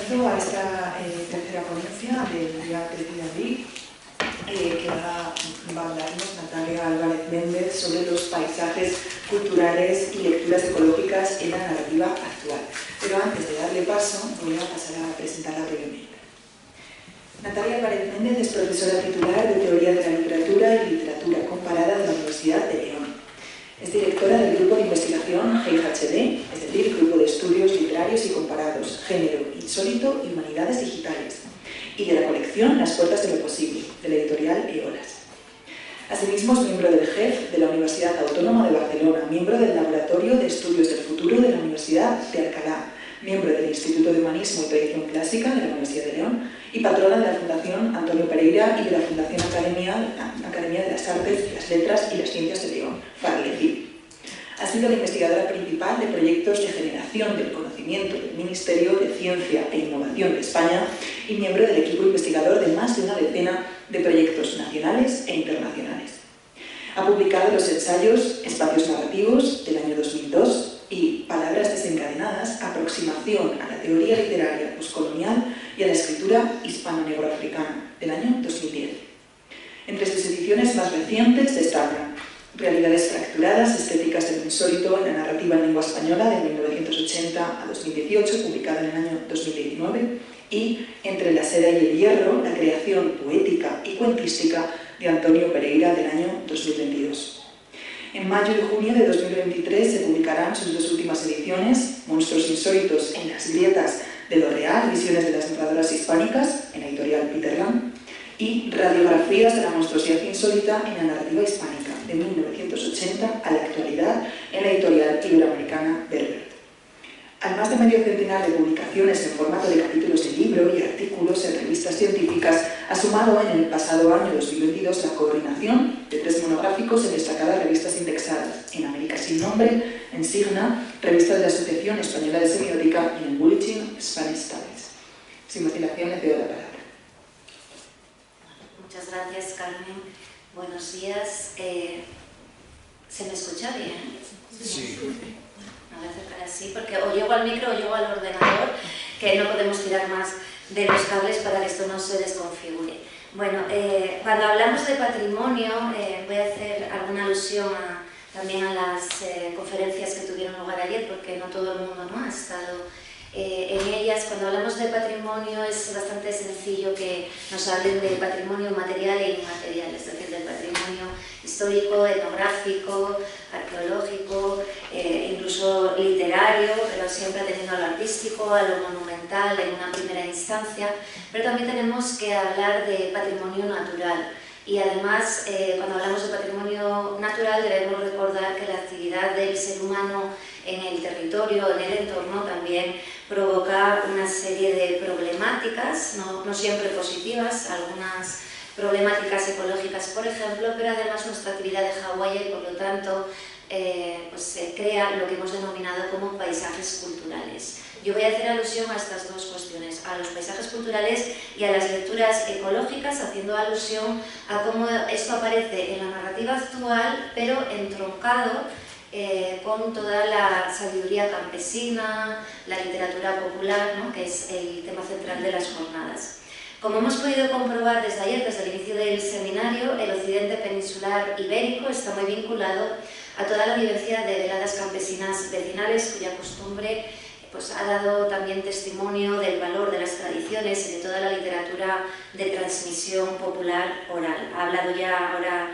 Bienvenido a esta tercera ponencia del día 13 de abril que va a hablarnos Natalia Álvarez Méndez sobre los paisajes culturales y lecturas ecológicas en la narrativa actual. Pero antes de darle paso, voy a pasar a presentarla brevemente. Natalia Álvarez Méndez es profesora titular de Teoría de la Literatura y Literatura Comparada de la Universidad de León. Es directora del grupo de investigación GIHD, es decir, Grupo de Estudios Literarios y Comparados, Género Insólito y Humanidades Digitales, y de la colección Las Puertas de lo Posible, de la editorial Eolas. Asimismo, es miembro del GEF de la Universidad Autónoma de Barcelona, miembro del Laboratorio de Estudios del Futuro de la Universidad de Alcalá, miembro del Instituto de Humanismo y Tradición Clásica de la Universidad de León y patrona de la Fundación Antonio Pereira y de la Fundación Academia de las Artes, las Letras y las Ciencias de León, FARLECID. Ha sido la investigadora principal de proyectos de generación del conocimiento del Ministerio de Ciencia e Innovación de España y miembro del equipo investigador de más de una decena de proyectos nacionales e internacionales. Ha publicado los ensayos Espacios Narrativos del año 2002 y Palabras desencadenadas, aproximación a la teoría literaria postcolonial y a la escritura hispano-negroafricana del año 2010. Entre sus ediciones más recientes destacan Realidades fracturadas, estéticas del insólito en la narrativa en lengua española de 1980 a 2018, publicada en el año 2019, y Entre la seda y el hierro, la creación poética y cuentística de Antonio Pereira del año 2022. En mayo y junio de 2023 se publicarán sus dos últimas ediciones, Monstruos insólitos en las grietas de lo real, visiones de las narradoras hispánicas, en la editorial Peter Lam, y Radiografías de la monstruosidad insólita en la narrativa hispánica, de 1980 a la actualidad, en la editorial iberoamericana Berbert. Al más de medio centenar de publicaciones en formato de capítulos de libro y artículos en revistas científicas, ha sumado en el pasado año 2022 la coordinación de 3 monográficos en destacadas revistas indexadas, en América Sin Nombre, en Signa, revista de la Asociación Española de Semiótica y en el Bulletin Spanish Studies. Sin más dilación, le cedo la palabra. Muchas gracias, Carmen. Buenos días. ¿Se me escucha bien? Sí. Me voy a acercar así, porque o llego al micro o llego al ordenador, que no podemos tirar más de los cables para que esto no se desconfigure. Bueno, cuando hablamos de patrimonio, voy a hacer alguna alusión también a las conferencias que tuvieron lugar ayer, porque no todo el mundo ha estado en ellas. Cuando hablamos de patrimonio es bastante sencillo que nos hablen del patrimonio material e inmaterial, es decir, del patrimonio histórico, etnográfico, arqueológico, incluso literario, pero siempre atendiendo a lo artístico, a lo monumental en una primera instancia. Pero también tenemos que hablar de patrimonio natural. Y además, cuando hablamos de patrimonio natural, debemos recordar que la actividad del ser humano en el territorio, en el entorno, también provoca una serie de problemáticas, no siempre positivas, algunas problemáticas ecológicas, por ejemplo, pero además nuestra actividad deja huella y, por lo tanto, pues se crea lo que hemos denominado como paisajes culturales. Yo voy a hacer alusión a estas dos cuestiones, a los paisajes culturales y a las lecturas ecológicas, haciendo alusión a cómo esto aparece en la narrativa actual, pero entroncado con toda la sabiduría campesina, la literatura popular, ¿no?, que es el tema central de las jornadas. Como hemos podido comprobar desde ayer, desde el inicio del seminario, el occidente peninsular ibérico está muy vinculado a toda la vivencia de veladas campesinas vecinales, cuya costumbre pues ha dado también testimonio del valor de las tradiciones y de toda la literatura de transmisión popular oral. Ha hablado ya ahora,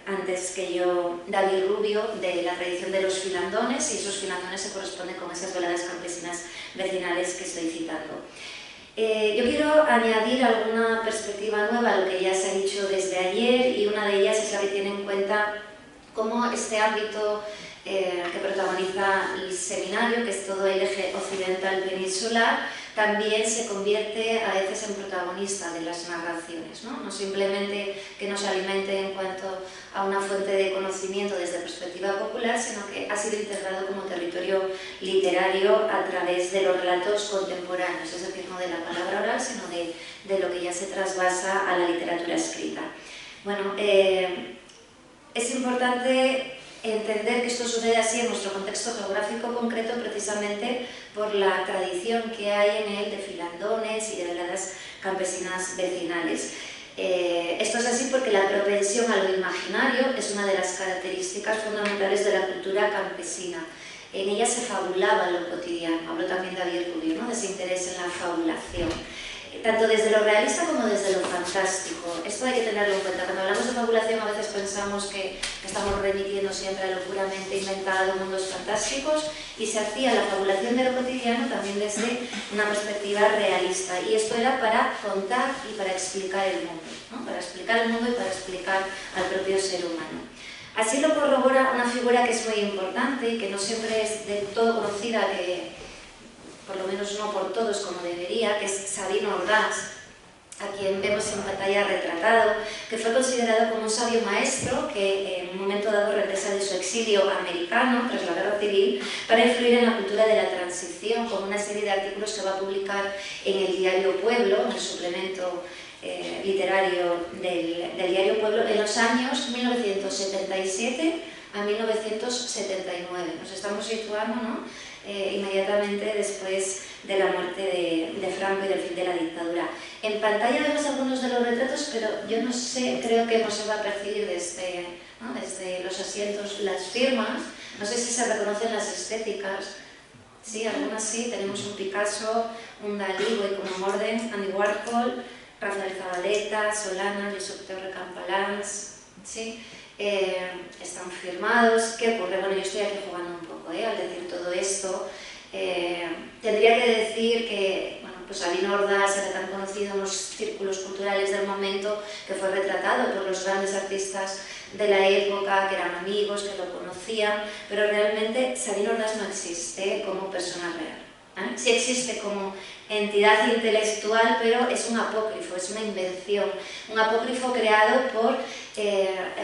antes que yo, David Rubio, de la tradición de los filandones, y esos filandones se corresponden con esas veladas campesinas vecinales que estoy citando. Yo quiero añadir alguna perspectiva nueva a lo que ya se ha dicho desde ayer, y una de ellas es la que tiene en cuenta cómo este ámbito que protagoniza el seminario, que es todo el eje occidental peninsular, también se convierte a veces en protagonista de las narraciones, no simplemente que nos alimente en cuanto a una fuente de conocimiento desde perspectiva popular, sino que ha sido integrado como territorio literario a través de los relatos contemporáneos, es decir, no de la palabra oral, sino de lo que ya se trasvasa a la literatura escrita. Bueno, es importante entender que esto sucede así en nuestro contexto geográfico concreto precisamente por la tradición que hay en él de filandones y de veladas campesinas vecinales. Esto es así porque la propensión a lo imaginario es una de las características fundamentales de la cultura campesina. En ella se fabulaba lo cotidiano, hablo también de Javier Cuvier, ¿no?, de ese interés en la fabulación, tanto desde lo realista como desde lo fantástico. Esto hay que tenerlo en cuenta. Cuando hablamos de fabulación a veces pensamos que estamos remitiendo siempre a lo puramente inventado, mundos fantásticos, y se hacía la fabulación de lo cotidiano también desde una perspectiva realista, y esto era para contar y para explicar el mundo, ¿no?, para explicar el mundo y para explicar al propio ser humano. Así lo corrobora una figura que es muy importante y que no siempre es del todo conocida, que por lo menos no por todos como debería, que es Sabino Ordaz, a quien vemos en pantalla retratado, que fue considerado como un sabio maestro que en un momento dado regresa de su exilio americano tras la guerra civil para influir en la cultura de la transición, con una serie de artículos que va a publicar en el diario Pueblo, en el suplemento literario del diario Pueblo, en los años 1977 a 1979. Nos estamos situando, ¿no?, inmediatamente después de la muerte de Franco y del fin de la dictadura. En pantalla vemos algunos de los retratos, pero yo no sé, creo que no se va a percibir desde, ¿no?, desde los asientos las firmas. No sé si se reconocen las estéticas. Sí, algunas sí. Tenemos un Picasso, un Dalí, voy como orden, Andy Warhol, Rafael Zabaleta, Solana, Josep Torre Campalans, ¿sí? Están firmados. ¿Qué ocurre? Bueno, yo estoy aquí jugando un poco, al decir todo esto. Tendría que decir que, bueno, pues Sabino Ordaz era tan conocido en los círculos culturales del momento que fue retratado por los grandes artistas de la época, que eran amigos, que lo conocían, pero realmente Sabino Ordaz no existe como persona real. Sí existe como entidad intelectual, pero es un apócrifo, es una invención, un apócrifo creado por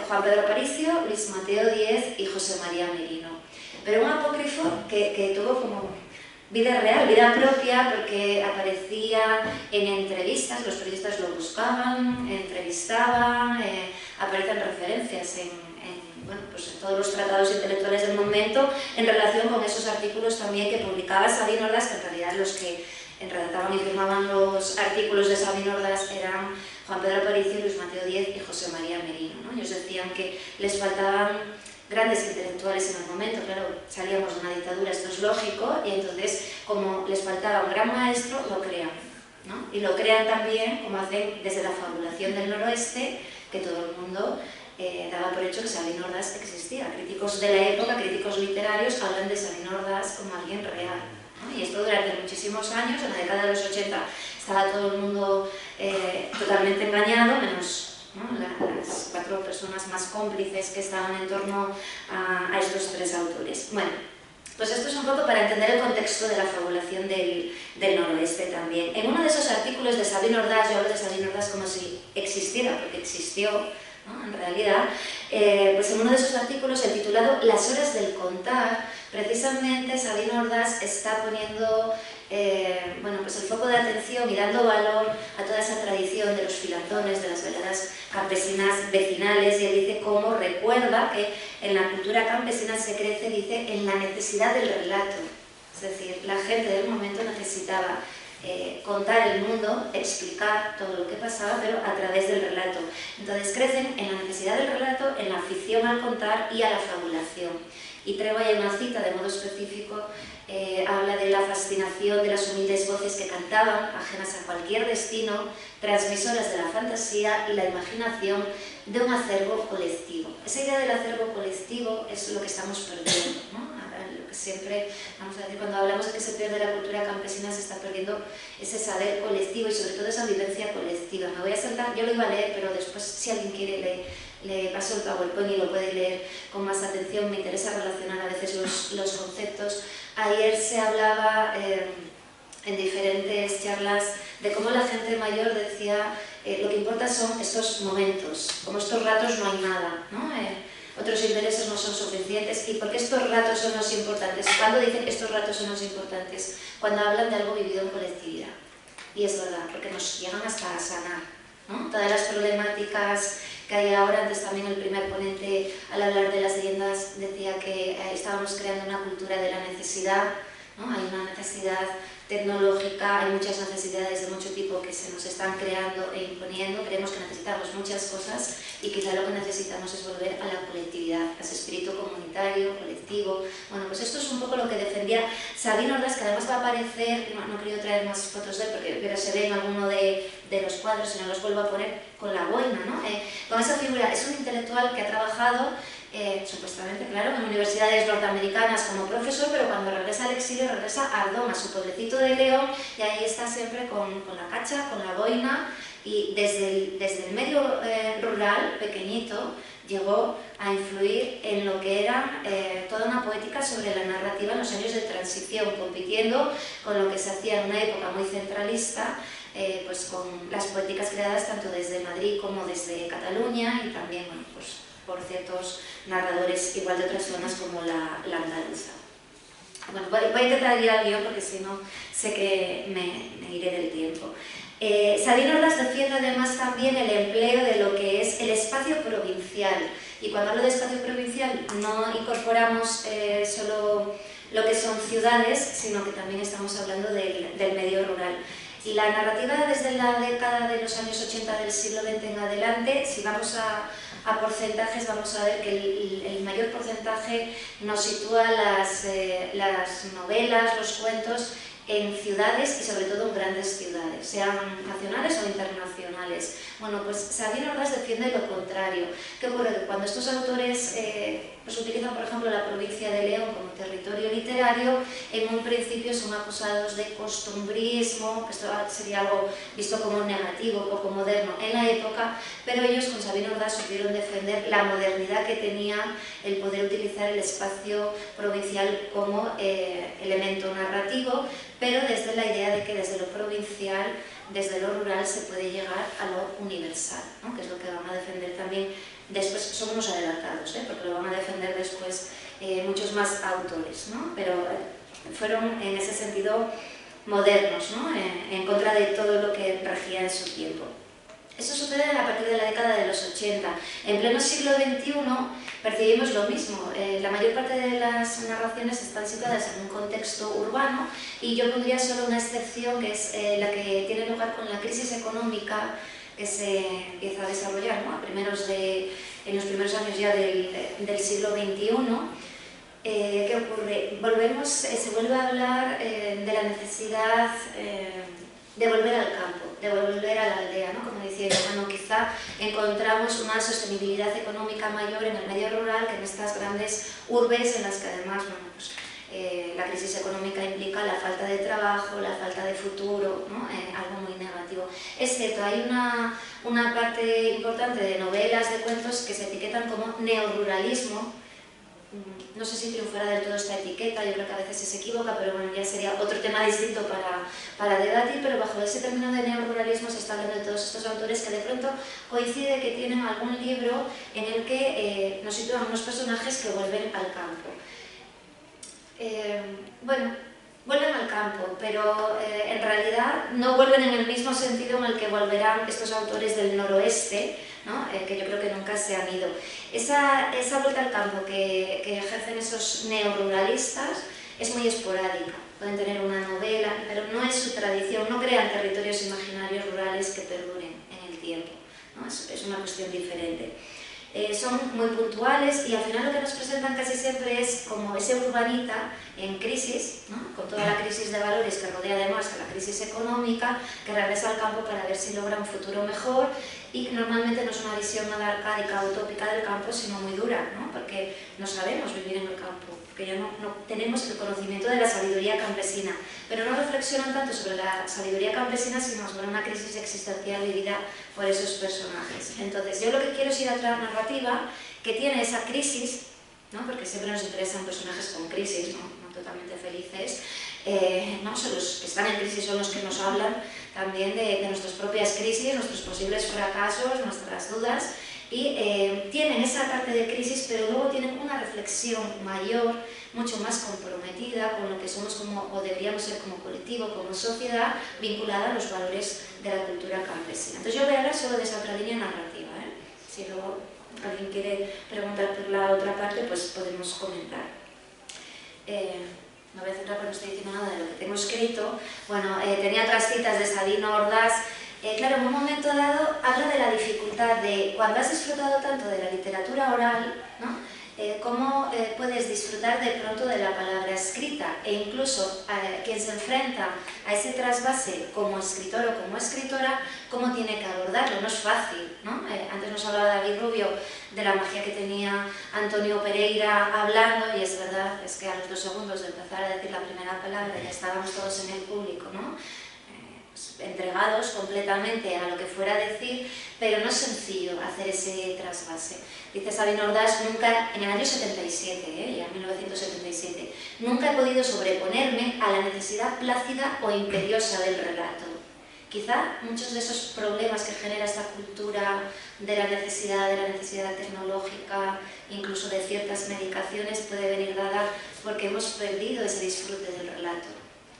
Juan Pedro Aparicio, Luis Mateo Díez y José María Merino. Pero un apócrifo que tuvo como vida real, vida propia, porque aparecía en entrevistas, los periodistas lo buscaban, entrevistaban, aparecen referencias bueno, pues en todos los tratados intelectuales del momento en relación con esos artículos también que publicaba Sabino Ordaz, que en realidad los que redactaban y firmaban los artículos de Sabino Ordaz eran Juan Pedro Aparicio, Luis Mateo Díez y José María Merino, ¿no? Ellos decían que les faltaban grandes intelectuales en el momento. Claro, salíamos de una dictadura, esto es lógico, y entonces, como les faltaba un gran maestro, lo crean, ¿no? Y lo crean también, como hacen desde la fabulación del noroeste, que todo el mundo daba por hecho que Sabino Ordaz existía. Críticos de la época, críticos literarios, hablan de Sabino Ordaz como alguien real, ¿no? Y esto durante muchísimos años. En la década de los 80 estaba todo el mundo totalmente engañado, menos, ¿no?, las 4 personas más cómplices que estaban en torno a estos 3 autores. Bueno, pues esto es un poco para entender el contexto de la fabulación del noroeste también. En uno de esos artículos de Sabino Ordaz, yo hablo de Sabino Ordaz como si existiera, porque existió, ¿no?, en realidad, pues en uno de esos artículos, el titulado Las horas del contar, precisamente Sabino Ordaz está poniendo bueno, pues el foco de atención y dando valor a toda esa tradición de los filandones, de las veladas campesinas vecinales, y él dice cómo recuerda que en la cultura campesina se crece, dice, en la necesidad del relato. Es decir, la gente del momento necesitaba contar el mundo, explicar todo lo que pasaba, pero a través del relato. Entonces crecen en la necesidad del relato, en la afición al contar y a la fabulación. Y traigo ahí una cita de modo específico, habla de la fascinación de las humildes voces que cantaban, ajenas a cualquier destino, transmisoras de la fantasía y la imaginación de un acervo colectivo. Esa idea del acervo colectivo es lo que estamos perdiendo, ¿no? Lo que siempre, vamos a decir, cuando hablamos de que se pierde la cultura campesina, se está perdiendo ese saber colectivo y sobre todo esa vivencia colectiva. Me voy a saltar, yo lo iba a leer, pero después, si alguien quiere, le paso el PowerPoint y lo puede leer con más atención. Me interesa relacionar a veces los conceptos. Ayer se hablaba en diferentes charlas de cómo la gente mayor decía lo que importa son estos momentos, como estos ratos no hay nada, ¿no? Otros intereses no son suficientes. ¿Y por qué estos ratos son los importantes? ¿Cuándo dicen que estos ratos son los importantes? Cuando hablan de algo vivido en colectividad. Y es verdad, porque nos llegan hasta a sanar, ¿no? Todas las problemáticas que hay ahora. Antes también el primer ponente, al hablar de las leyendas, decía que estábamos creando una cultura de la necesidad, ¿no? Hay una necesidad tecnológica, hay muchas necesidades de mucho tipo que se nos están creando e imponiendo. Creemos que necesitamos muchas cosas y quizá lo que necesitamos es volver a la colectividad, a ese espíritu comunitario, colectivo. Bueno, pues esto es un poco lo que defendía Sabino Ordaz, que además va a aparecer, no he querido traer más fotos de él, pero se ve en alguno de los cuadros, y no los vuelvo a poner, con la boina, ¿no? Con esa figura. Es un intelectual que ha trabajado supuestamente, claro, en universidades norteamericanas como profesor, pero cuando regresa al exilio regresa a Ardón, a su pueblecito de León, y ahí está siempre con la cacha, con la boina, y desde el medio rural, pequeñito, llegó a influir en lo que era toda una poética sobre la narrativa en los años de transición, compitiendo con lo que se hacía en una época muy centralista, pues con las poéticas creadas tanto desde Madrid como desde Cataluña, y también, bueno, pues por ciertos narradores igual de otras zonas como la andaluza. Bueno, voy a intentar ir al guión porque si no sé que me iré del tiempo. Sabino Ordaz defiende además también el empleo de lo que es el espacio provincial, y cuando hablo de espacio provincial no incorporamos solo lo que son ciudades, sino que también estamos hablando del medio rural. Y la narrativa desde la década de los años 80 del siglo XX en adelante, si vamos a porcentajes, vamos a ver que el mayor porcentaje nos sitúa las novelas, los cuentos en ciudades, y sobre todo en grandes ciudades, sean nacionales o internacionales. Bueno, pues Sabino Ordaz defiende lo contrario. ¿Qué ocurre? Que cuando estos autores pues utilizan, por ejemplo, la provincia de León como territorio literario, en un principio son acusados de costumbrismo, que esto sería algo visto como negativo, poco moderno en la época, pero ellos con Sabino Ordaz supieron defender la modernidad que tenía el poder utilizar el espacio provincial como elemento narrativo, pero desde la idea de que desde lo provincial, desde lo rural, se puede llegar a lo universal, ¿no? Que es lo que van a defender también después. Son unos adelantados, porque lo van a defender después muchos más autores, ¿no? Pero fueron en ese sentido modernos, ¿no? En contra de todo lo que regía en su tiempo. Eso sucede a partir de la década de los 80. En pleno siglo XXI percibimos lo mismo. La mayor parte de las narraciones están situadas en un contexto urbano, y yo pondría solo una excepción, que es la que tiene lugar con la crisis económica que se empieza a desarrollar, ¿no? En los primeros años ya del siglo XXI. ¿Qué ocurre? Se vuelve a hablar de la necesidad de volver al campo, de volver a la aldea, ¿no? Como decía, bueno, quizá encontramos una sostenibilidad económica mayor en el medio rural que en estas grandes urbes, en las que además, bueno, pues, la crisis económica implica la falta de trabajo, la falta de futuro, ¿no? Algo muy negativo. Es cierto, hay una parte importante de novelas, de cuentos, que se etiquetan como neoruralismo. No sé si triunfará del todo esta etiqueta, yo creo que a veces se equivoca, pero bueno, ya sería otro tema distinto para debatir, pero bajo ese término de neoruralismo se está hablando de todos estos autores que de pronto coincide que tienen algún libro en el que nos sitúan unos personajes que vuelven al campo. Bueno, vuelven al campo, pero en realidad no vuelven en el mismo sentido en el que volverán estos autores del noroeste, ¿no? Que yo creo que nunca se han ido. Esa vuelta al campo que ejercen esos neoruralistas es muy esporádica. Pueden tener una novela, pero no es su tradición, no crean territorios imaginarios rurales que perduren en el tiempo, ¿no? Es una cuestión diferente. Son muy puntuales, y al final lo que nos presentan casi siempre es como ese urbanita en crisis, ¿no? Con toda la crisis de valores que rodea además a la crisis económica, que regresa al campo para ver si logra un futuro mejor, y que normalmente no es una visión nada arcádica, utópica del campo, sino muy dura, ¿no? Porque no sabemos vivir en el campo, porque ya no tenemos el conocimiento de la sabiduría campesina, pero no reflexionan tanto sobre la sabiduría campesina, sino sobre una crisis existencial vivida por esos personajes. Entonces, yo lo que quiero es ir a otra narrativa que tiene esa crisis, ¿no? Porque siempre nos interesan personajes con crisis, no totalmente felices. No, son los que están en crisis, son los que nos hablan también de nuestras propias crisis, nuestros posibles fracasos, nuestras dudas, y tienen esa parte de crisis, pero luego tienen una reflexión mayor, mucho más comprometida con lo que somos o deberíamos ser como colectivo, como sociedad, vinculada a los valores de la cultura campesina. Entonces yo voy a hablar solo de esa otra línea narrativa, si luego alguien quiere preguntar por la otra parte, pues podemos comentar. No voy a centrar porque no estoy diciendo nada de lo que tengo escrito. Bueno, tenía otras citas de Sabino Ordaz. Claro, en un momento dado habla de la dificultad de cuando has disfrutado tanto de la literatura oral, ¿no? Cómo puedes disfrutar de pronto de la palabra escrita, e incluso quien se enfrenta a ese trasvase como escritor o como escritora, cómo tiene que abordarlo. No es fácil, ¿no? Antes nos hablaba David Rubio de la magia que tenía Antonio Pereira hablando, y es verdad, es que a los 2 segundos de empezar a decir la primera palabra ya estábamos todos en el público, ¿no? Entregados completamente a lo que fuera a decir, pero no es sencillo hacer ese trasvase. Dice Sabino Ordaz, nunca, en el año 77, ya en 1977, nunca he podido sobreponerme a la necesidad plácida o imperiosa del relato. Quizá muchos de esos problemas que genera esta cultura de la necesidad tecnológica, incluso de ciertas medicaciones, puede venir dada porque hemos perdido ese disfrute del relato.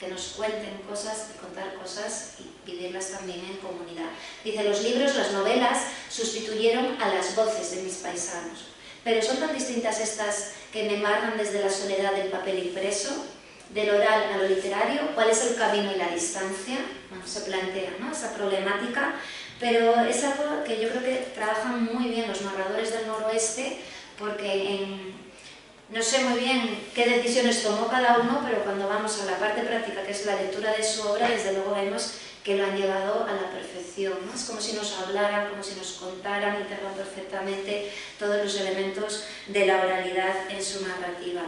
Que nos cuenten cosas y contar cosas y vivirlas también en comunidad. Dice, los libros, las novelas, sustituyeron a las voces de mis paisanos. Pero son tan distintas estas que me marcan desde la soledad del papel impreso, del oral a lo literario. ¿Cuál es el camino y la distancia? Bueno, se plantea, ¿no?, esa problemática, pero es algo que yo creo que trabajan muy bien los narradores del noroeste, porque no sé muy bien qué decisiones tomó cada uno, pero cuando vamos a la parte práctica, que es la lectura de su obra, desde luego vemos que lo han llevado a la perfección, ¿no? Es como si nos hablaran, como si nos contaran, integran perfectamente todos los elementos de la oralidad en su narrativa.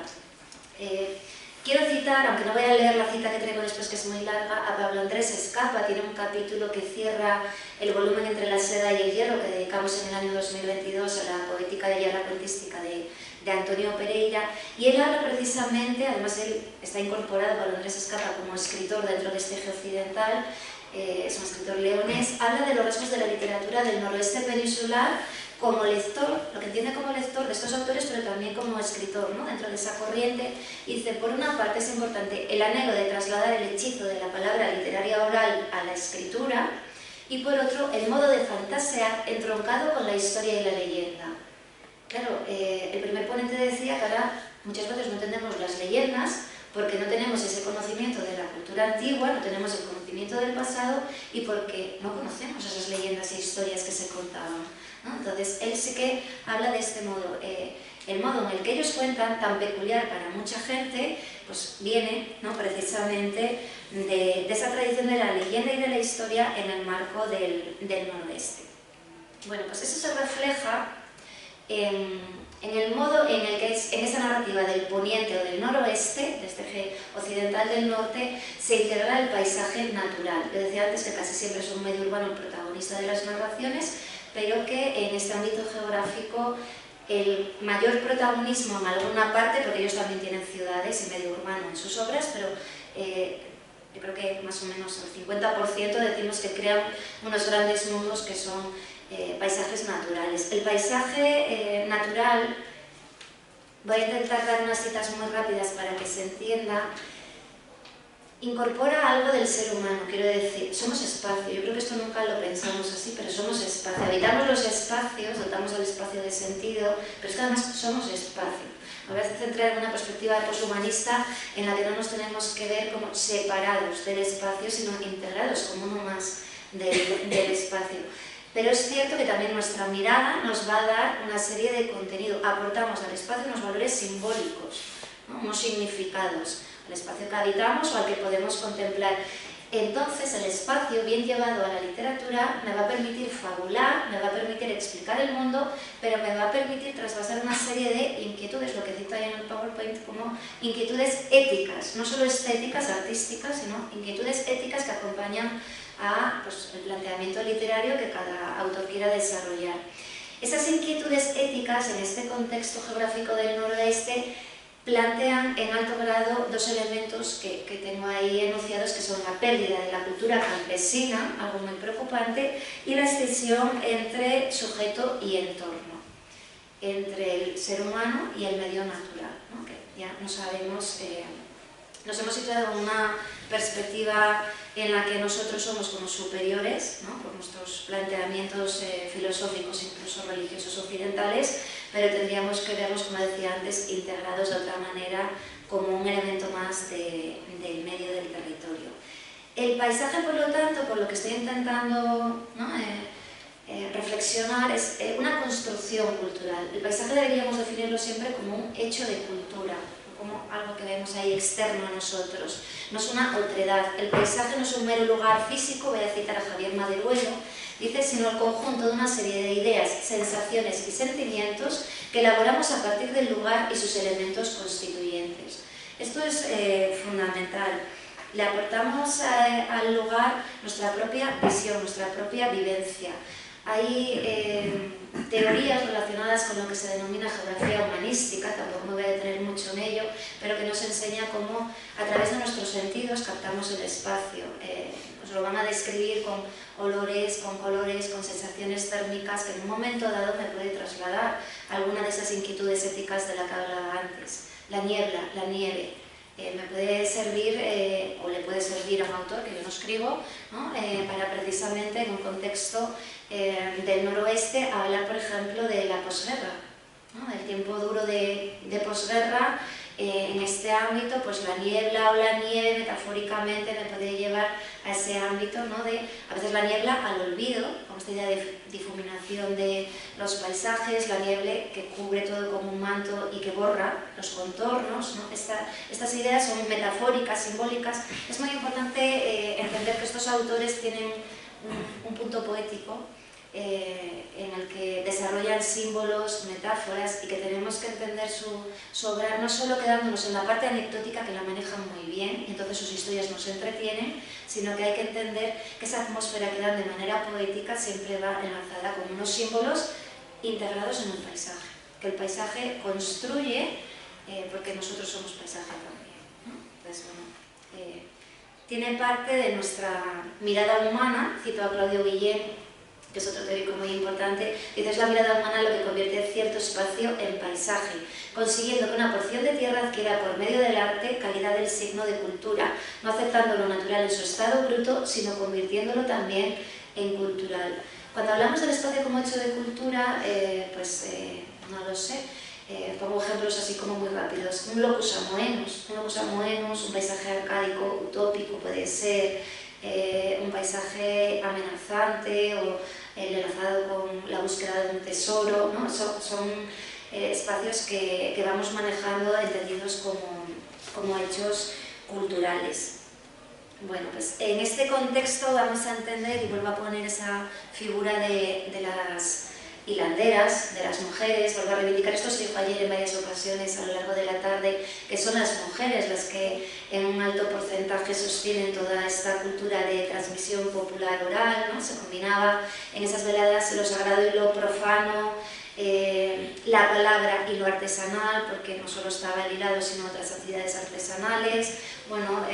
Quiero citar, aunque no voy a leer la cita que traigo después, que es muy larga, a Pablo Andrés Escapa. Tiene un capítulo que cierra el volumen Entre la seda y el hierro, que dedicamos en el año 2022 a la poética y a la cuentística de Antonio Pereira, y él habla precisamente, además él está incorporado, Pablo Andrés Escapa, como escritor dentro de este eje occidental, es un escritor leonés, habla de los rasgos de la literatura del noroeste peninsular como lector, lo que entiende como lector de estos autores, pero también como escritor, ¿no?, dentro de esa corriente. Y dice, por una parte es importante el anhelo de trasladar el hechizo de la palabra literaria oral a la escritura, y por otro el modo de fantasear entroncado con la historia y la leyenda. Claro, el primer ponente decía que ahora muchas veces no entendemos las leyendas porque no tenemos ese conocimiento de la cultura antigua, no tenemos el conocimiento del pasado y porque no conocemos esas leyendas e historias que se contaban, ¿no? Entonces, él sí que habla de este modo. El modo en el que ellos cuentan, tan peculiar para mucha gente, pues viene, ¿no?, precisamente de esa tradición de la leyenda y de la historia en el marco del noroeste. Bueno, pues eso se refleja en el modo en el que en esa narrativa del poniente o del noroeste, de este eje occidental del norte, se integra el paisaje natural. Yo decía antes que casi siempre es un medio urbano el protagonista de las narraciones, pero que en este ámbito geográfico el mayor protagonismo en alguna parte, porque ellos también tienen ciudades y medio urbano en sus obras, pero yo creo que más o menos el 50% decimos que crean unos grandes mundos que son paisajes naturales. El paisaje natural, voy a intentar dar unas citas muy rápidas para que se entienda, incorpora algo del ser humano, quiero decir, somos espacio. Yo creo que esto nunca lo pensamos así, pero somos espacio. Habitamos los espacios, dotamos al espacio de sentido, pero es que además somos espacio. A veces entra en una perspectiva poshumanista en la que no nos tenemos que ver como separados del espacio, sino integrados como uno más del espacio. Pero es cierto que también nuestra mirada nos va a dar una serie de contenido. Aportamos al espacio unos valores simbólicos, ¿no?, unos significados, al espacio que habitamos o al que podemos contemplar. Entonces el espacio bien llevado a la literatura me va a permitir fabular, me va a permitir explicar el mundo, pero me va a permitir trasvasar una serie de inquietudes, lo que cito ahí en el PowerPoint como inquietudes éticas, no solo estéticas, artísticas, sino inquietudes éticas que acompañan a, pues, el planteamiento literario que cada autor quiera desarrollar. Esas inquietudes éticas en este contexto geográfico del noroeste plantean en alto grado dos elementos que tengo ahí enunciados, que son la pérdida de la cultura campesina, algo muy preocupante, y la escisión entre sujeto y entorno, entre el ser humano y el medio natural, ¿no?, que ya no sabemos nos hemos situado en una perspectiva en la que nosotros somos como superiores, ¿no?, por nuestros planteamientos filosóficos, incluso religiosos occidentales, pero tendríamos que verlos, como decía antes, integrados de otra manera como un elemento más del medio del territorio. El paisaje, por lo tanto, por lo que estoy intentando, ¿no?, reflexionar, es una construcción cultural. El paisaje deberíamos definirlo siempre como un hecho de cultura, como algo que vemos ahí externo a nosotros. No es una otredad. El paisaje no es un mero lugar físico, voy a citar a Javier Maderuelo, dice, sino el conjunto de una serie de ideas, sensaciones y sentimientos que elaboramos a partir del lugar y sus elementos constituyentes. Esto es fundamental. Le aportamos al lugar nuestra propia visión, nuestra propia vivencia. Hay teorías relacionadas con lo que se denomina geografía humanística, tampoco me voy a detener mucho en ello, pero que nos enseña cómo a través de nuestros sentidos captamos el espacio. Nos lo van a describir con olores, con colores, con sensaciones térmicas que en un momento dado me puede trasladar a alguna de esas inquietudes éticas de la que hablaba antes. La niebla, la nieve. Me puede servir, o le puede servir a un autor que yo no escribo, ¿no?, para precisamente en un contexto del noroeste hablar, por ejemplo, de la posguerra, ¿no?, del tiempo duro de posguerra. En este ámbito, pues la niebla o la nieve metafóricamente me puede llevar a ese ámbito, ¿no?, de a veces la niebla al olvido, con esta idea de difuminación de los paisajes, la niebla que cubre todo como un manto y que borra los contornos, ¿no? Estas ideas son metafóricas, simbólicas. Es muy importante entender que estos autores tienen un punto poético en el que desarrollan símbolos, metáforas, y que tenemos que entender su obra no solo quedándonos en la parte anecdótica, que la manejan muy bien y entonces sus historias nos entretienen, sino que hay que entender que esa atmósfera que dan de manera poética siempre va enlazada con unos símbolos integrados en el paisaje, que el paisaje construye porque nosotros somos paisaje también, ¿no? Entonces, bueno, tiene parte de nuestra mirada humana. Cito a Claudio Guillén, que es otro teórico muy importante, dice: es la mirada humana lo que convierte cierto espacio en paisaje, consiguiendo que una porción de tierra adquiera por medio del arte calidad del signo de cultura, no aceptando lo natural en su estado bruto, sino convirtiéndolo también en cultural. Cuando hablamos del espacio como hecho de cultura, no lo sé, pongo ejemplos así como muy rápidos. Un locus amoenus, un paisaje arcádico, utópico puede ser, un paisaje amenazante o enlazado con la búsqueda de un tesoro, ¿no? Son espacios que vamos manejando entendidos como hechos culturales. Bueno, pues en este contexto vamos a entender, y vuelvo a poner esa figura de las hilanderas, de las mujeres, vuelvo a reivindicar, esto se dijo ayer en varias ocasiones a lo largo de la tarde, que son las mujeres las que en un alto porcentaje sostienen toda esta cultura de transmisión popular oral, ¿no? Se combinaba en esas veladas lo sagrado y lo profano, la palabra y lo artesanal, porque no solo estaba el hilado sino otras actividades artesanales, bueno,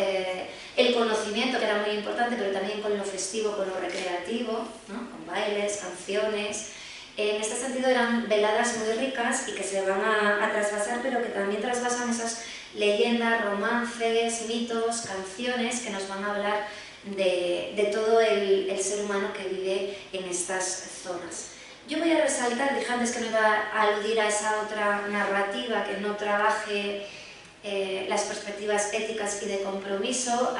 el conocimiento, que era muy importante, pero también con lo festivo, con lo recreativo, ¿no? Con bailes, canciones. En este sentido eran veladas muy ricas y que se van a trasvasar, pero que también trasvasan esas leyendas, romances, mitos, canciones que nos van a hablar de todo el ser humano que vive en estas zonas. Yo voy a resaltar, dije antes que no iba a aludir a esa otra narrativa que no trabaje las perspectivas éticas y de compromiso.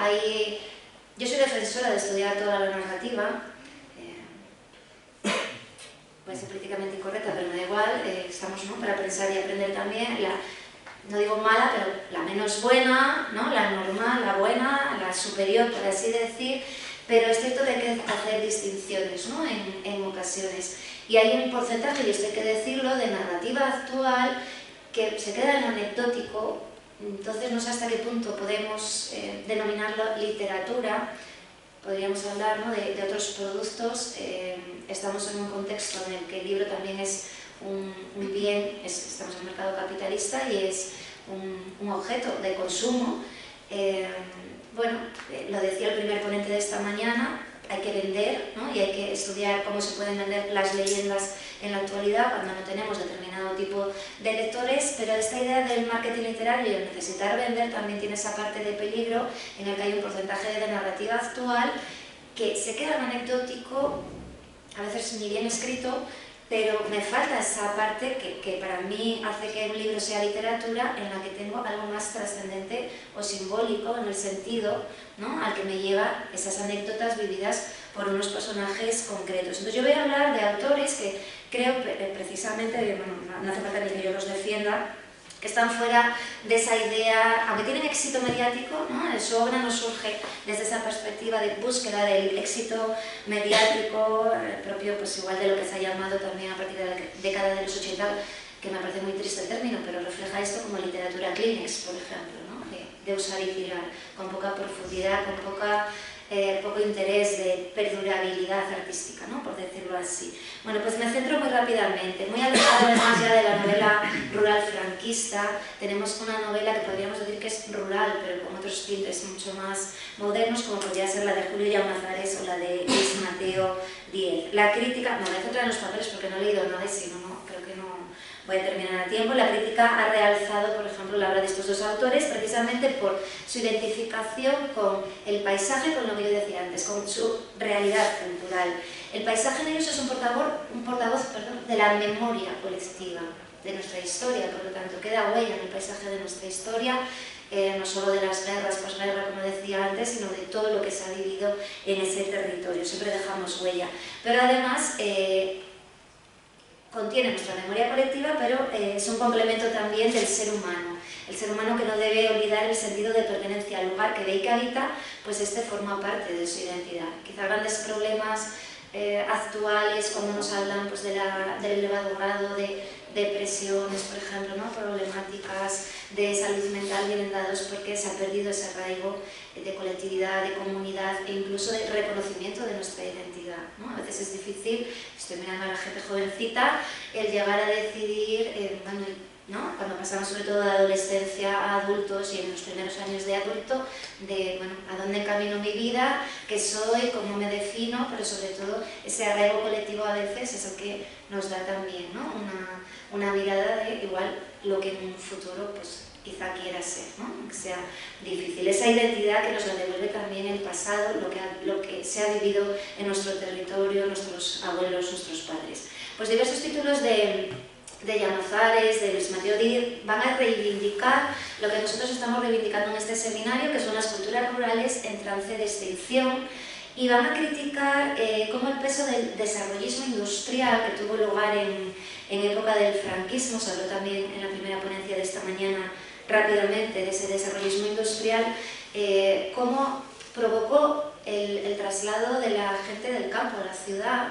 Yo soy defensora de estudiar toda la narrativa, puede ser políticamente incorrecta, pero me da igual, estamos, ¿no?, para pensar y aprender también, no digo mala, pero la menos buena, ¿no?, la normal, la buena, la superior, por así decir, pero es cierto que hay que hacer distinciones, ¿no?, en ocasiones. Y hay un porcentaje, y esto hay que decirlo, de narrativa actual que se queda en lo anecdótico. Entonces no sé hasta qué punto podemos denominarlo literatura. Podríamos hablar, ¿no?, de otros productos. Estamos en un contexto en el que el libro también es un bien, estamos en un mercado capitalista y es un objeto de consumo. Bueno, lo decía el primer ponente de esta mañana, hay hay que vender, ¿no? Y hay que estudiar cómo se pueden vender las leyendas en la actualidad cuando no tenemos determinado tipo de lectores, pero esta idea del marketing literario y el necesitar vender también tiene esa parte de peligro en el que hay un porcentaje de narrativa actual que se queda en anecdótico, a veces ni bien escrito, pero me falta esa parte que para mí hace que un libro sea literatura, en la que tengo algo más trascendente o simbólico en el sentido, ¿no?, al que me lleva esas anécdotas vividas por unos personajes concretos. Entonces yo voy a hablar de autores que creo precisamente, bueno, no hace falta ni que yo los defienda, que están fuera de esa idea, aunque tienen éxito mediático, ¿no? Su obra no surge desde esa perspectiva de búsqueda del éxito mediático, propio pues igual de lo que se ha llamado también a partir de la década de los 80, que me parece muy triste el término, pero refleja esto como literatura Kleenex, por ejemplo, ¿no? De usar y tirar, con poca profundidad, con poco interés de perdurabilidad artística, ¿no?, por decirlo así. Bueno, pues me centro muy rápidamente, muy alejado además ya de la novela rural franquista. Tenemos una novela que podríamos decir que es rural, pero con otros tintes mucho más modernos, como podría ser la de Julio Llamazares o la de Luis Mateo Díez. La crítica, me voy a centrar en los papeles porque no he leído nada y si no, creo que no voy a terminar a tiempo. La crítica ha realzado, por ejemplo, la obra de estos dos autores precisamente por su identificación con el paisaje, con lo que yo decía antes, con su realidad cultural. El paisaje en ellos es un portavoz de la memoria colectiva de nuestra historia, por lo tanto queda huella en el paisaje de nuestra historia, no solo de las guerras, posguerra, como decía antes, sino de todo lo que se ha vivido en ese territorio. Siempre dejamos huella. Pero además contiene nuestra memoria colectiva, pero es un complemento también del ser humano. El ser humano que no debe olvidar el sentido de pertenencia al lugar que ve y que habita, pues este forma parte de su identidad. Quizá grandes problemas actuales, cuando nos hablan pues, del elevado grado de depresiones, por ejemplo, ¿no?, problemáticas de salud mental, vienen dados porque se ha perdido ese arraigo de colectividad, de comunidad e incluso de reconocimiento de nuestra identidad, ¿no? A veces es difícil, estoy mirando a la gente jovencita, el llegar a decidir, ¿no?, cuando pasamos sobre todo de adolescencia a adultos y en los primeros años de adulto, de bueno, a dónde encamino mi vida, qué soy, cómo me defino, pero sobre todo ese arraigo colectivo a veces es el que nos da también, ¿no?, una mirada de igual lo que en un futuro pues quizá quiera ser, ¿no?, que sea difícil. Esa identidad que nos la devuelve también el pasado, lo que se ha vivido en nuestro territorio, nuestros abuelos, nuestros padres. Pues diversos títulos de Llamazares, de Luis Mateo Díez, van a reivindicar lo que nosotros estamos reivindicando en este seminario, que son las culturas rurales en trance de extinción, y van a criticar cómo el peso del desarrollismo industrial que tuvo lugar en época del franquismo, se habló también en la primera ponencia de esta mañana rápidamente de ese desarrollismo industrial, cómo provocó el traslado de la gente del campo a la ciudad,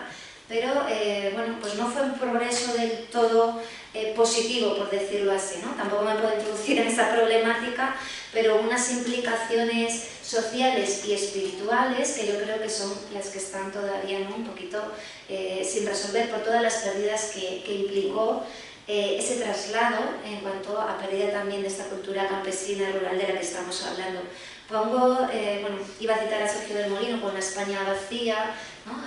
pero bueno, pues no fue un progreso del todo positivo, por decirlo así, ¿no? Tampoco me puedo introducir en esa problemática, pero unas implicaciones sociales y espirituales que yo creo que son las que están todavía, ¿no?, un poquito sin resolver por todas las pérdidas que implicó ese traslado en cuanto a pérdida también de esta cultura campesina rural de la que estamos hablando. Pongo, bueno, iba a citar a Sergio del Molino con La España vacía, ¿no?,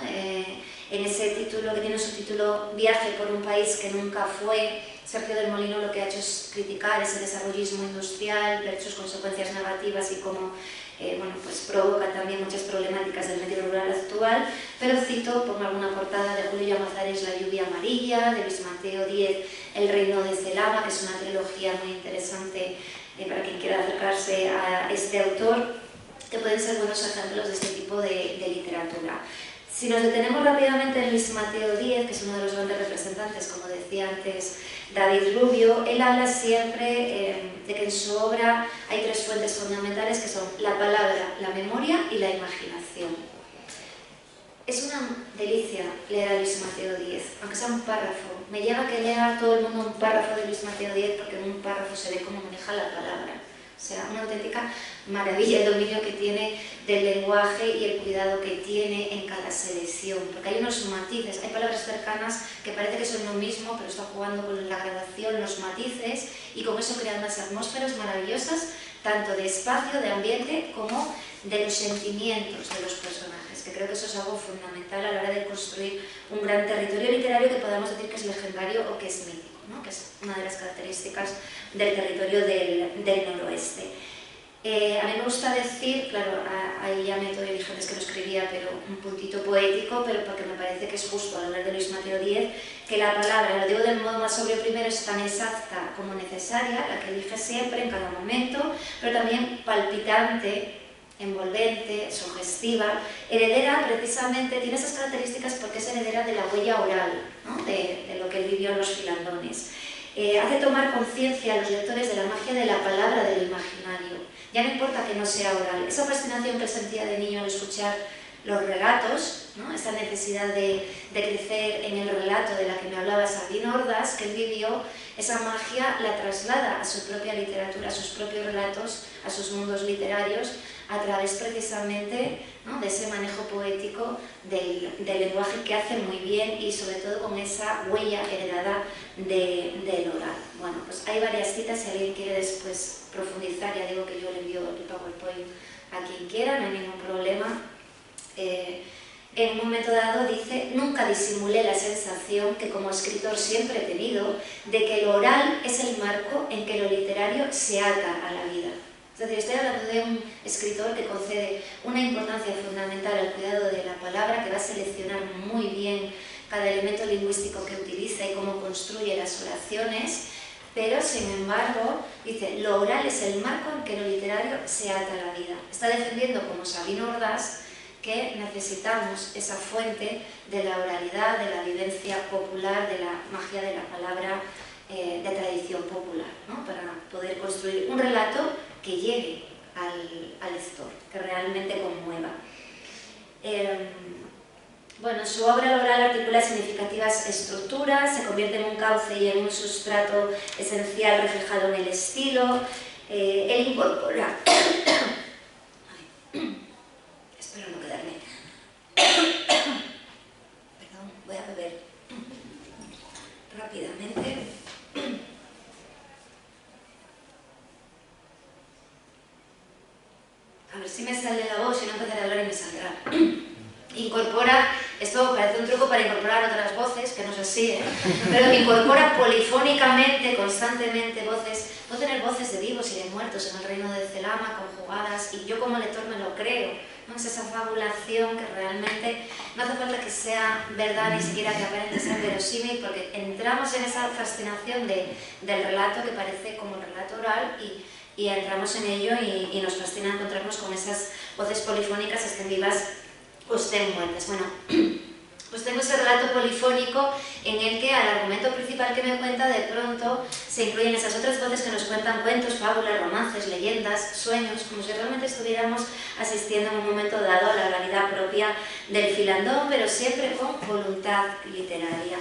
en ese título que tiene su título Viaje por un país que nunca fue. Sergio del Molino lo que ha hecho es criticar ese desarrollismo industrial, ver sus consecuencias negativas y cómo bueno, pues provoca también muchas problemáticas del medio rural actual, pero cito, pongo alguna portada de Julio Llamazares, La lluvia amarilla, de Luis Mateo Díez, El reino de Celaba, que es una trilogía muy interesante para quien quiera acercarse a este autor, que pueden ser buenos ejemplos de este tipo de literatura. Si nos detenemos rápidamente en Luis Mateo Díez, que es uno de los grandes representantes, como decía antes David Rubio, él habla siempre de que en su obra hay tres fuentes fundamentales que son la palabra, la memoria y la imaginación. Es una delicia leer a Luis Mateo Díez, aunque sea un párrafo. Me lleva a que lea todo el mundo un párrafo de Luis Mateo Díez porque en un párrafo se ve cómo maneja la palabra. O sea, una auténtica maravilla el dominio que tiene del lenguaje y el cuidado que tiene en cada selección, porque hay unos matices, hay palabras cercanas que parece que son lo mismo, pero está jugando con la gradación, los matices, y con eso crea unas atmósferas maravillosas, tanto de espacio, de ambiente, como de los sentimientos de los personajes, que creo que eso es algo fundamental a la hora de construir un gran territorio literario que podamos decir que es legendario o que es mítico, ¿no? Que es una de las características del territorio del noroeste. A mí me gusta decir, claro, ahí ya meto, yo dije antes que lo escribía, pero un puntito poético, pero porque me parece que es justo al hablar de Luis Mateo Díez, que la palabra, lo digo del modo más sobrio primero, es tan exacta como necesaria, la que elige siempre, en cada momento, pero también palpitante, envolvente, sugestiva, heredera precisamente, tiene esas características porque es heredera de la huella oral, ¿no? de lo que él vivió en los filandones. Hace tomar conciencia a los lectores de la magia de la palabra del imaginario. Ya no importa que no sea oral, esa fascinación que él sentía de niño al escuchar los relatos, ¿no? Esa necesidad de crecer en el relato de la que me hablaba Sabino Ordaz, que él vivió, esa magia la traslada a su propia literatura, a sus propios relatos, a sus mundos literarios, a través precisamente, ¿no? de ese manejo poético del lenguaje que hace muy bien y sobre todo con esa huella heredada del oral. Bueno, pues hay varias citas, si alguien quiere después profundizar, ya digo que yo le envío el PowerPoint a quien quiera, no hay ningún problema. En un momento dado dice: nunca disimulé la sensación que como escritor siempre he tenido de que lo oral es el marco en que lo literario se ata a la vida. Es decir, estoy hablando de un escritor que concede una importancia fundamental al cuidado de la palabra, que va a seleccionar muy bien cada elemento lingüístico que utiliza y cómo construye las oraciones, pero sin embargo, dice, lo oral es el marco en que lo literario se ata a la vida. Está defendiendo, como Sabino Ordaz, que necesitamos esa fuente de la oralidad, de la vivencia popular, de la magia de la palabra de tradición popular, ¿no? Para poder construir un relato que llegue al lector, que realmente conmueva. Bueno, su obra oral articula significativas estructuras, se convierte en un cauce y en un sustrato esencial reflejado en el estilo. Él incorpora... Espero no quedarme. Perdón, voy a beber rápidamente. A ver si me sale la voz, si no empezaré a hablar y me saldrá. Incorpora, esto parece un truco para incorporar otras voces, que no es así, pero incorpora polifónicamente, constantemente voces. Puedo tener voces de vivos y de muertos en el reino de Celama, conjugadas, y yo como lector me lo creo, ¿no? Es esa fabulación que realmente no hace falta que sea verdad, ni siquiera que aparente ser verosímil, porque entramos en esa fascinación del relato que parece como el relato oral y entramos en ello y nos fascina encontrarnos con esas voces polifónicas, estén vivas o estén muertas. Bueno, pues tengo ese relato polifónico en el que al argumento principal que me cuenta de pronto se incluyen esas otras voces que nos cuentan cuentos, fábulas, romances, leyendas, sueños, como si realmente estuviéramos asistiendo en un momento dado a la realidad propia del filandón, pero siempre con voluntad literaria.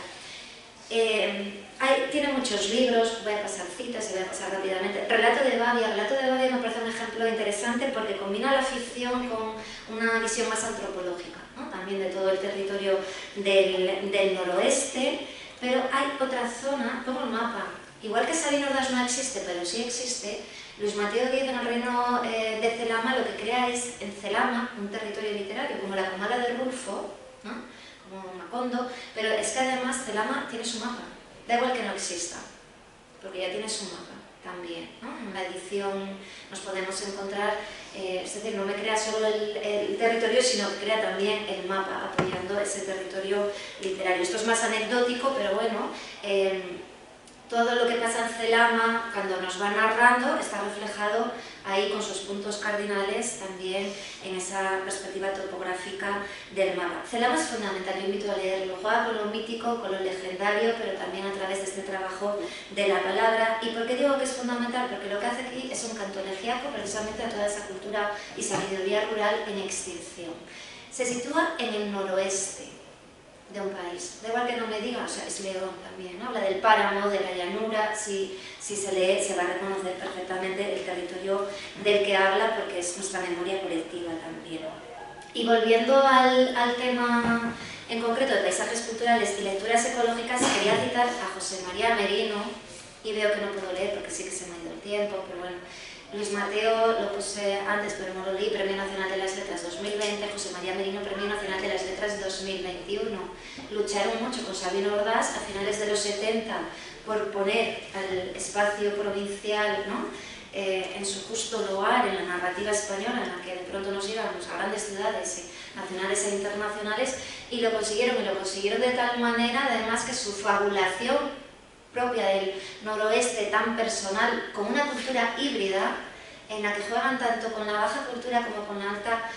Tiene muchos libros, voy a pasar citas y voy a pasar rápidamente. Relato de Babia me parece un ejemplo interesante porque combina la ficción con una visión más antropológica, ¿no? También de todo el territorio del noroeste, pero hay otra zona, pongo el mapa, igual que Sabino Ordaz no existe, pero sí existe. Luis Mateo Díez en el reino de Celama lo que crea es en Celama un territorio literario, como la Comala del Rulfo, ¿no? Como Macondo, pero es que además Celama tiene su mapa. Da igual que no exista, porque ya tiene su mapa también, ¿no? En la edición nos podemos encontrar, es decir, no me crea solo el territorio, sino que crea también el mapa apoyando ese territorio literario. Esto es más anecdótico, pero bueno, todo lo que pasa en Celama, cuando nos va narrando, está reflejado ahí con sus puntos cardinales también en esa perspectiva topográfica del mapa. Celama es fundamental, yo invito a leerlo, juega con lo mítico, con lo legendario, pero también a través de este trabajo de la palabra. ¿Y por qué digo que es fundamental? Porque lo que hace aquí es un canto elegíaco precisamente a toda esa cultura y sabiduría rural en extinción. Se sitúa en el noroeste de un país, da igual que no me diga, o sea, es León también, ¿no? Habla del páramo, de la llanura, si se lee se va a reconocer perfectamente el territorio del que habla porque es nuestra memoria colectiva también. Y volviendo al tema en concreto de paisajes culturales y lecturas ecológicas, quería citar a José María Merino, y veo que no puedo leer porque sí que se me ha ido el tiempo, pero bueno, Luis Mateo lo puse antes, pero no lo leí, Premio Nacional de las Letras 2020, José María Merino, Premio Nacional de las Letras 2021. Lucharon mucho con Sabino Ordaz a finales de los 70 por poner al espacio provincial, ¿no?, en su justo lugar en la narrativa española, en la que de pronto nos íbamos a grandes ciudades nacionales e internacionales, y lo consiguieron de tal manera, además, que su fabulación propia del noroeste tan personal, con una cultura híbrida en la que juegan tanto con la baja cultura como con la alta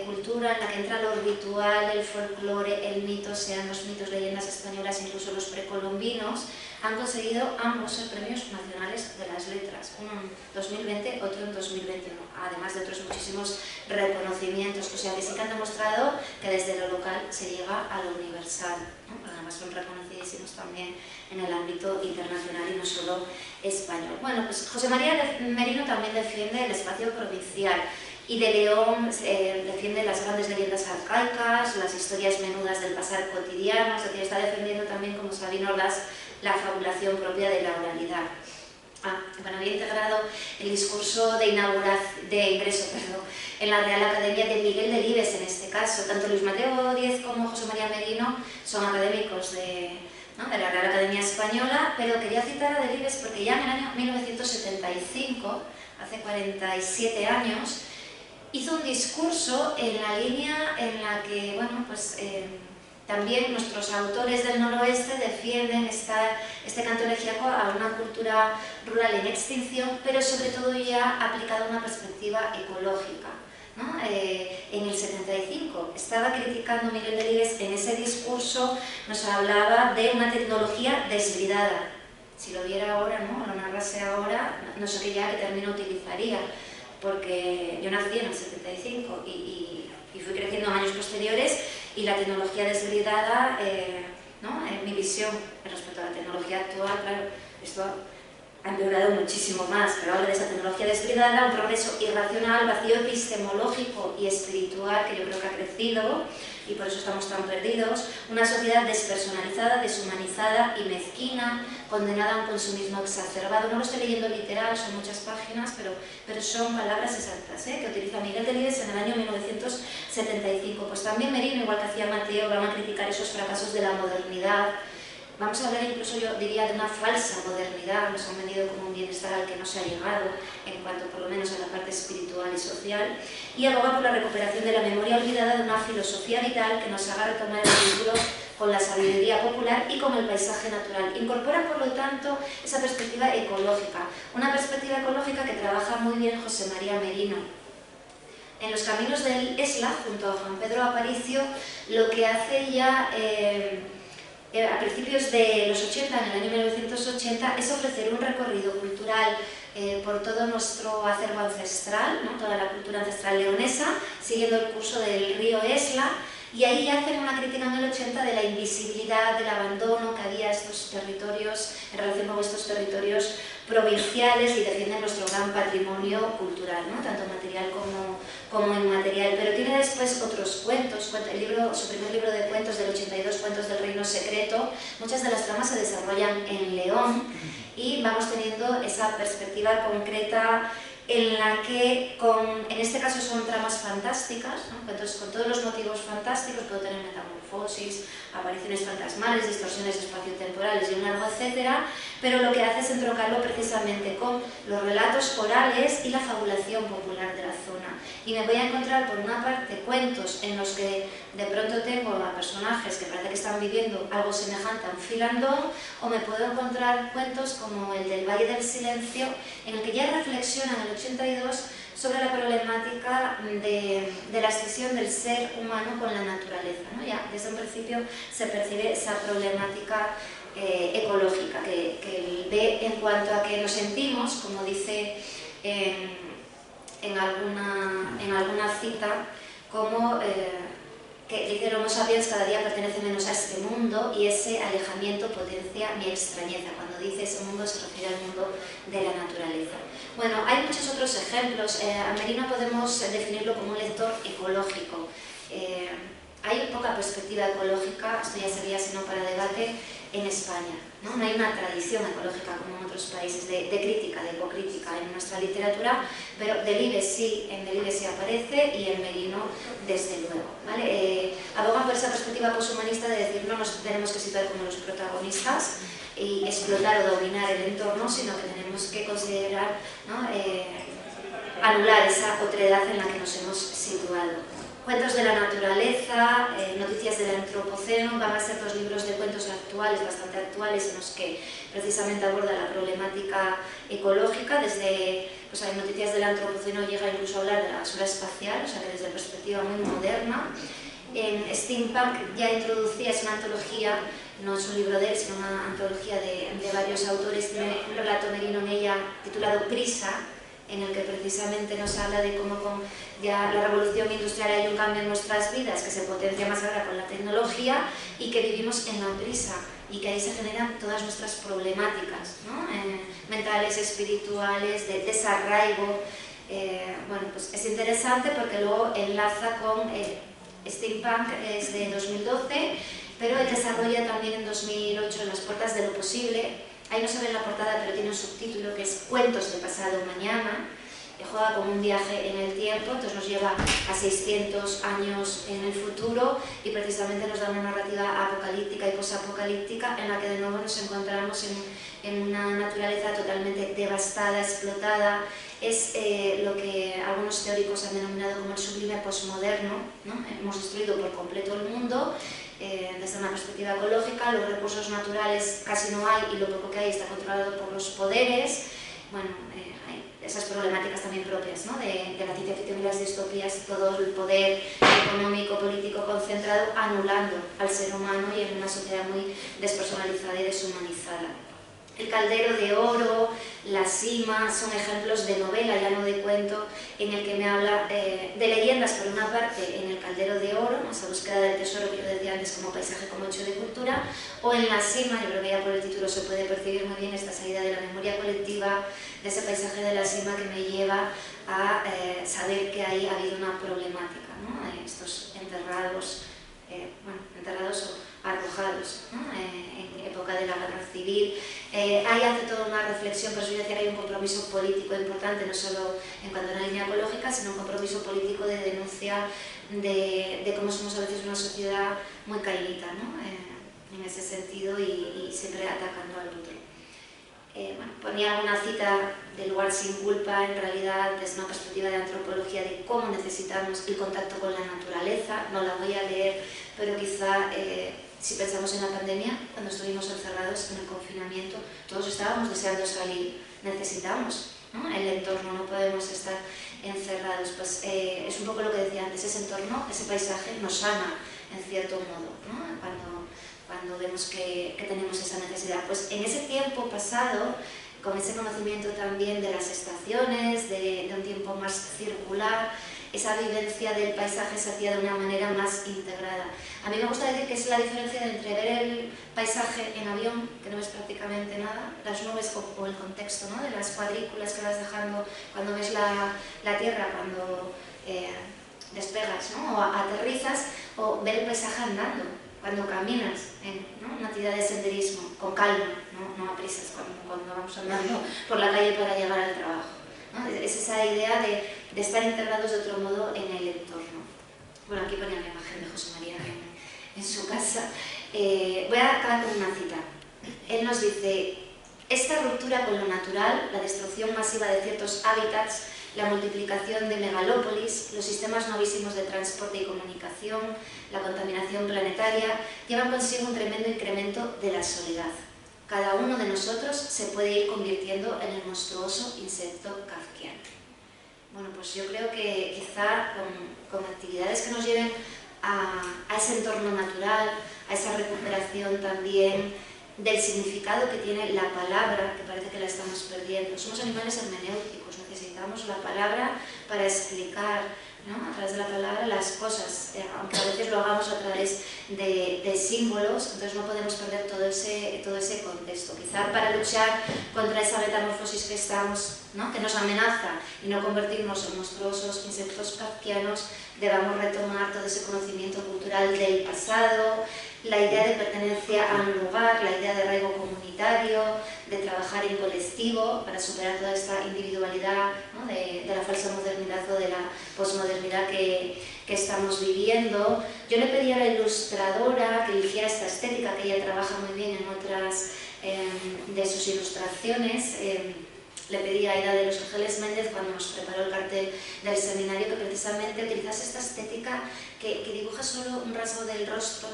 cultura, en la que entra lo ritual, el folclore, el mito, sean los mitos, leyendas españolas, incluso los precolombinos, han conseguido ambos ser premios nacionales de las letras, uno en 2020, otro en 2021, además de otros muchísimos reconocimientos. O sea que sí que han demostrado que desde lo local se llega a lo universal, ¿no? Además son reconocidísimos también en el ámbito internacional y no solo español. Bueno, pues José María Merino también defiende el espacio provincial, y de León defiende las grandes leyendas arcaicas, las historias menudas del pasar cotidiano, es decir, está defendiendo también, como Sabino Ordaz, la fabulación propia de la oralidad. Bueno, había integrado el discurso de ingreso en la Real Academia de Miguel Delibes, en este caso. Tanto Luis Mateo Díez como José María Merino son académicos de la Real Academia Española, pero quería citar a Delibes porque ya en el año 1975, hace 47 años, hizo un discurso en la línea en la que, bueno, pues también nuestros autores del noroeste defienden este canto elegíaco a una cultura rural en extinción, pero sobre todo ya aplicado a una perspectiva ecológica, ¿no? En el 75 estaba criticando Miguel Delibes, en ese discurso nos hablaba de una tecnología desbridada. Si lo viera ahora, ¿no?, lo narrase ahora, no sé qué término utilizaría, porque yo nací en el 75 y fui creciendo en años posteriores, y la tecnología desbridada, ¿no?, mi visión respecto a la tecnología actual, claro, esto ha empeorado muchísimo más, pero hablo de esa tecnología desbridada, un progreso irracional, vacío epistemológico y espiritual que yo creo que ha crecido, y por eso estamos tan perdidos, una sociedad despersonalizada, deshumanizada y mezquina, condenada a un consumismo exacerbado. No lo estoy leyendo literal, son muchas páginas, pero son palabras exactas, que utiliza Miguel Delibes en el año 1975. Pues también Merino, igual que hacía Mateo, van a criticar esos fracasos de la modernidad. Vamos a hablar incluso, yo diría, de una falsa modernidad. Nos han vendido como un bienestar al que no se ha llegado, en cuanto por lo menos a la parte espiritual y social, y aboga por la recuperación de la memoria olvidada de una filosofía vital que nos haga retomar el vínculo con la sabiduría popular y con el paisaje natural. Incorpora, por lo tanto, esa perspectiva ecológica, una perspectiva ecológica que trabaja muy bien José María Merino. En Los Caminos del Esla, junto a Juan Pedro Aparicio, lo que hace ya a principios de los 80, en el año 1980, es ofrecer un recorrido cultural por todo nuestro acervo ancestral, ¿no?, toda la cultura ancestral leonesa, siguiendo el curso del río Esla, y ahí ya hacen una crítica en el 80 de la invisibilidad, del abandono que había estos territorios en relación con estos territorios provinciales, y defienden nuestro gran patrimonio cultural, ¿no?, tanto material como inmaterial. Pero tiene después otros cuentos, su primer libro de cuentos del 82, Cuentos del Reino Secreto. Muchas de las tramas se desarrollan en León, y vamos teniendo esa perspectiva concreta en la que, en este caso son tramas fantásticas, ¿no?, cuentos con todos los motivos fantásticos, puedo tener metamorfosis, apariciones fantasmales, distorsiones espaciotemporales y un largo etcétera, pero lo que hace es entroncarlo precisamente con los relatos orales y la fabulación popular de la zona. Y me voy a encontrar, por una parte, cuentos en los que de pronto tengo a personajes que parece que están viviendo algo semejante a un filandón, o me puedo encontrar cuentos como el del Valle del Silencio, en el que ya reflexionan en el 82 sobre la problemática de la escisión del ser humano con la naturaleza, ¿no? Ya desde un principio se percibe esa problemática ecológica que ve en cuanto a que nos sentimos, como dice en alguna cita, como que dice el Homo sapiens cada día pertenece menos a este mundo, y ese alejamiento potencia mi extrañeza. Cuando dice ese mundo se refiere al mundo de la naturaleza. Bueno, hay muchos otros ejemplos. A Merino podemos definirlo como un lector ecológico. hay poca perspectiva ecológica, esto ya sería sino para debate, en España, ¿no? No hay una tradición ecológica como en otros países de crítica, de ecocrítica en nuestra literatura, pero Delibes sí, en Delibes sí aparece y en Merino desde luego, ¿vale? Abogan por esa perspectiva poshumanista de decir no nos tenemos que situar como los protagonistas y explotar o dominar el entorno, sino que tenemos que considerar, ¿no? Anular esa otredad en la que nos hemos situado. Cuentos de la naturaleza, Noticias del Antropoceno, van a ser dos libros de cuentos actuales, bastante actuales, en los que precisamente aborda la problemática ecológica. Desde, pues hay Noticias del Antropoceno llega incluso a hablar de la basura espacial, o sea que desde perspectiva muy moderna. En Steampunk ya introducía, es una antología, no es un libro de él, sino una antología de varios autores, tiene un relato Merino en ella titulado Prisa, en el que precisamente nos habla de cómo con ya la revolución industrial hay un cambio en nuestras vidas que se potencia más ahora con la tecnología y que vivimos en la prisa y que ahí se generan todas nuestras problemáticas, ¿no? Mentales, espirituales, de desarraigo. Bueno, pues es interesante porque luego enlaza con Steampunk, es de 2012, pero él desarrolla también en 2008 Las puertas de lo posible. Ahí no se ve en la portada, pero tiene un subtítulo que es Cuentos de pasado mañana, que juega como un viaje en el tiempo, entonces nos lleva a 600 años en el futuro y precisamente nos da una narrativa apocalíptica y posapocalíptica en la que de nuevo nos encontramos en una naturaleza totalmente devastada, explotada. Es lo que algunos teóricos han denominado como el sublime posmoderno, ¿no? Hemos destruido por completo el mundo. Desde una perspectiva ecológica, los recursos naturales casi no hay y lo poco que hay está controlado por los poderes. Bueno, hay esas problemáticas también propias, ¿no? de la ciencia ficción y las distopías, todo el poder económico, político concentrado, anulando al ser humano y en una sociedad muy despersonalizada y deshumanizada. El caldero de oro, La cima, son ejemplos de novela, ya no de cuento, en el que me habla de leyendas por una parte en el caldero de oro, esa búsqueda del tesoro que yo decía antes como paisaje, como hecho de cultura, o en La cima, yo creo que ya por el título se puede percibir muy bien esta salida de la memoria colectiva, de ese paisaje de la cima que me lleva a saber que ahí ha habido una problemática, ¿no? Estos enterrados, enterrados o arrojados, ¿no? En época de la guerra civil. Ahí hace toda una reflexión, por eso yo decía que hay un compromiso político importante, no solo en cuanto a la línea ecológica, sino un compromiso político de denuncia de cómo somos a veces una sociedad muy caída, ¿no? En ese sentido y siempre atacando al otro. Bueno, ponía alguna cita del lugar sin culpa, en realidad desde una perspectiva de antropología de cómo necesitamos el contacto con la naturaleza. No la voy a leer, pero quizá si pensamos en la pandemia, cuando estuvimos encerrados en el confinamiento, todos estábamos deseando salir, necesitamos, ¿no? El entorno, no podemos estar encerrados. Pues es un poco lo que decía antes, ese entorno, ese paisaje nos sana en cierto modo, ¿no? Cuando vemos que tenemos esa necesidad. Pues en ese tiempo pasado, con ese conocimiento también de las estaciones, de un tiempo más circular, esa vivencia del paisaje se hacía de una manera más integrada. A mí me gusta decir que es la diferencia entre ver el paisaje en avión, que no ves prácticamente nada, las nubes o el contexto, ¿no? De las cuadrículas que vas dejando cuando ves la tierra, cuando despegas, ¿no? O aterrizas, o ver el paisaje andando, cuando caminas, ¿no? Una actividad de senderismo, con calma, no a prisas, cuando vamos andando por la calle para llegar al trabajo, ¿no? Es esa idea de estar integrados de otro modo en el entorno. Bueno, aquí ponía la imagen de José María en su casa. Voy a acabar con una cita. Él nos dice: esta ruptura con lo natural, la destrucción masiva de ciertos hábitats, la multiplicación de megalópolis, los sistemas novísimos de transporte y comunicación, la contaminación planetaria, llevan consigo un tremendo incremento de la soledad. Cada uno de nosotros se puede ir convirtiendo en el monstruoso insecto kafkiano. Bueno, pues yo creo que quizá con actividades que nos lleven a ese entorno natural, a esa recuperación también del significado que tiene la palabra, que parece que la estamos perdiendo. Somos animales hermenéuticos, necesitamos la palabra para explicar, ¿no? A través de la palabra las cosas, aunque a veces lo hagamos a través de símbolos, entonces no podemos perder todo ese contexto. Quizá para luchar contra esa metamorfosis que estamos, ¿no? Que nos amenaza y no convertirnos en monstruosos insectos kafkianos, debamos retomar todo ese conocimiento cultural cultural del pasado, la idea de pertenencia a un lugar, la idea de arraigo comunitario, de trabajar en colectivo para superar toda esta individualidad, ¿no? de la falsa modernidad o de la posmodernidad que estamos viviendo. Yo le pedí a la ilustradora que eligiera esta estética, que ella trabaja muy bien en otras de sus ilustraciones. Le pedí a Aida de los Ángeles Méndez, cuando nos preparó el cartel del seminario, que precisamente utilizase esta estética que dibuja solo un rasgo del rostro.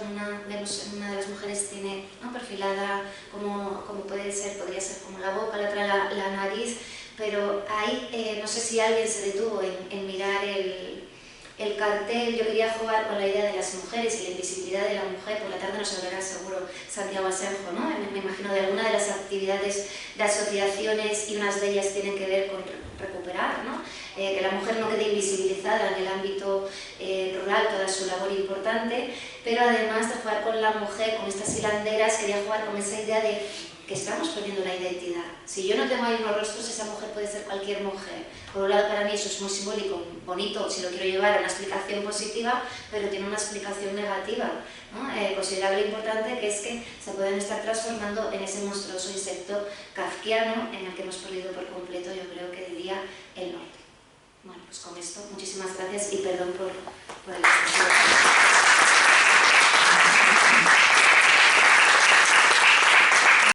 Vemos en una de las mujeres tiene, ¿no?, perfilada como podría ser como la boca, la otra la nariz, pero ahí no sé si alguien se detuvo en mirar el cartel. Yo quería jugar con la idea de las mujeres y la invisibilidad de la mujer. Por la tarde nos hablará seguro Santiago Asenjo, ¿no? Me imagino de alguna de las actividades de asociaciones, y unas de ellas tienen que ver con recuperar, ¿no? Que la mujer no quede invisibilizada en el ámbito rural, toda su labor importante, pero además de jugar con la mujer, con estas hilanderas, quería jugar con esa idea de que estamos perdiendo la identidad. Si yo no tengo ahí unos rostros, esa mujer puede ser cualquier mujer. Por un lado, para mí eso es muy simbólico, bonito, si lo quiero llevar a una explicación positiva, pero tiene una explicación negativa, ¿no? Considerable e importante, que es que se pueden estar transformando en ese monstruoso insecto kafkiano en el que hemos perdido por completo, yo creo que diría, el norte. Bueno, pues con esto, muchísimas gracias y perdón por el exceso.